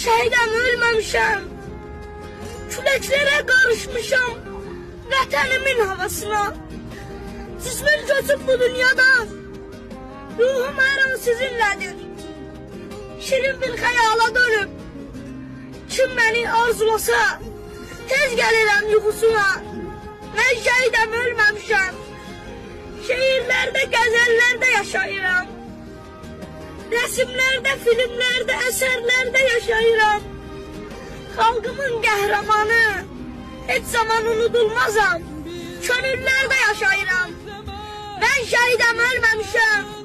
şəhidəm, ölməmişəm. Küləklərə qarışmışam vətənimin havasına. Cismim göçüb bu dünyadan, ruhum hər an sizinlədir. Şirin bir xəyala dönüb, kim məni arzulasa, tez gəlirəm yuxusuna. Mən şəhidəm, ölməmişəm. Şeirlərdə, qəzəllərdə yaşayıram. Resimlerde, filmlerde, eserlerde yaşayıram. Xalqımın qəhrəmanı, heç zaman unudulmazam. Könüllerde yaşayıram. Ben şəhidəm, ölməmişəm.